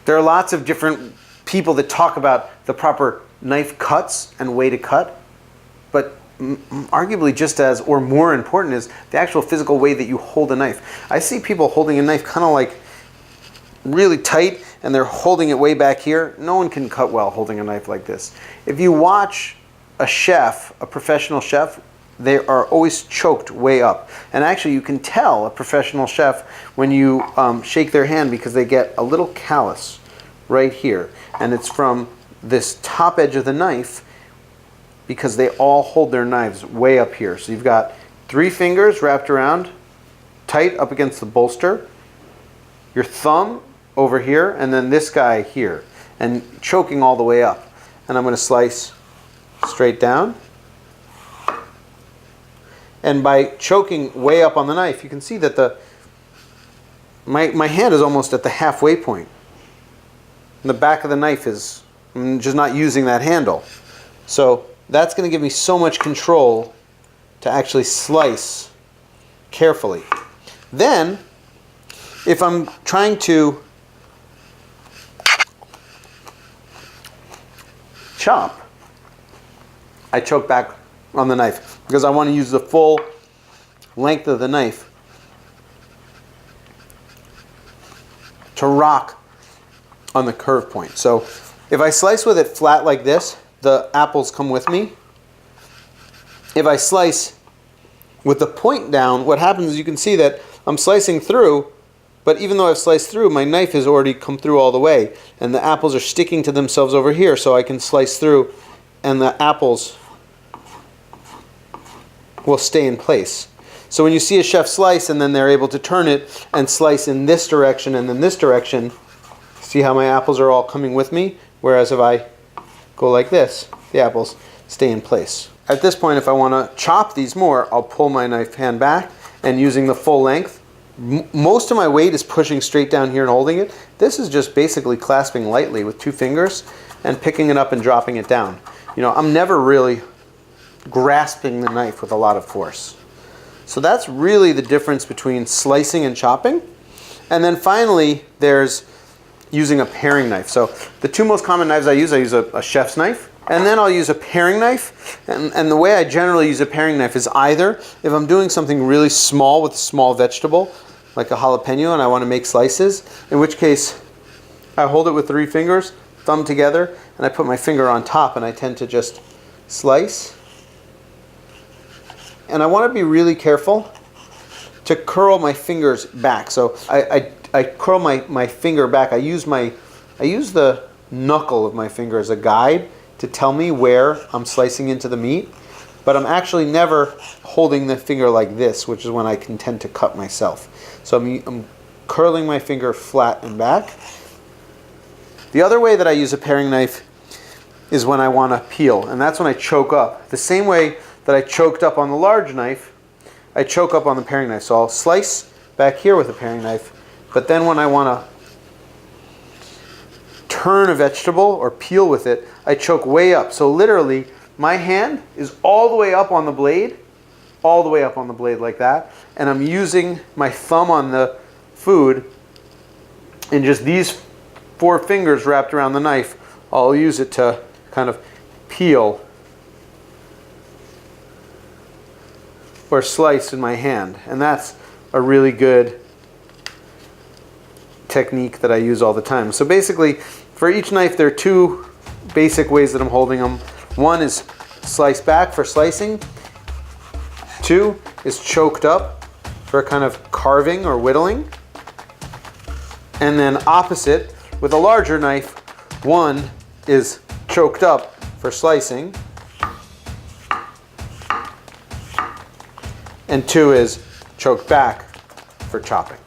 There are lots of different people that talk about the proper knife cuts and way to cut, but arguably just as or more important is the actual physical way that you hold a knife. I see people holding a knife kind of like really tight, and they're holding it way back here. No one can cut well holding a knife like this. If you watch a chef, a professional chef, they are always choked way up. And actually you can tell a professional chef when you shake their hand, because they get a little callus right here. And it's from this top edge of the knife, because they all hold their knives way up here. So you've got 3 fingers wrapped around, tight up against the bolster, your thumb over here, and then this guy here, and choking all the way up. And I'm going to slice straight down. And by choking way up on the knife, you can see that my hand is almost at the halfway point. And the back of the knife is, I'm just not using that handle. So that's going to give me so much control to actually slice carefully. Then, if I'm trying to chop, I choke back on the knife because I want to use the full length of the knife to rock on the curve point. So if I slice with it flat like this, the apples come with me. If I slice with the point down, what happens is you can see that I'm slicing through, but even though I've sliced through, my knife has already come through all the way, and the apples are sticking to themselves over here, so I can slice through and the apples will stay in place. So when you see a chef slice and then they're able to turn it and slice in this direction and then this direction, see how my apples are all coming with me? Whereas if I go like this, the apples stay in place. At this point, if I want to chop these more, I'll pull my knife hand back, and using the full length, most of my weight is pushing straight down here and holding it. This is just basically clasping lightly with 2 fingers and picking it up and dropping it down. You know, I'm never really grasping the knife with a lot of force. So that's really the difference between slicing and chopping. And then finally, there's using a paring knife. So the 2 most common knives I use a chef's knife, and then I'll use a paring knife. And the way I generally use a paring knife is either if I'm doing something really small with a small vegetable, like a jalapeno, and I want to make slices, in which case I hold it with 3 fingers, thumb together, and I put my finger on top, and I tend to just slice. And I want to be really careful to curl my fingers back. So I curl my finger back. I use the knuckle of my finger as a guide to tell me where I'm slicing into the meat, but I'm actually never holding the finger like this, which is when I can tend to cut myself. So I'm curling my finger flat and back. The other way that I use a paring knife is when I want to peel, and that's when I choke up. The same way that I choked up on the large knife, I choke up on the paring knife. So I'll slice back here with a paring knife, but then when I want to turn a vegetable or peel with it, I choke way up. So literally, my hand is all the way up on the blade, all the way up on the blade like that, and I'm using my thumb on the food, and just these 4 fingers wrapped around the knife, I'll use it to kind of peel or slice in my hand. And that's a really good technique that I use all the time. So basically, for each knife, there are 2 basic ways that I'm holding them. One is slice back for slicing. 2 is choked up for kind of carving or whittling. And then opposite, with a larger knife, 1 is choked up for slicing, and 2 is choked back for chopping.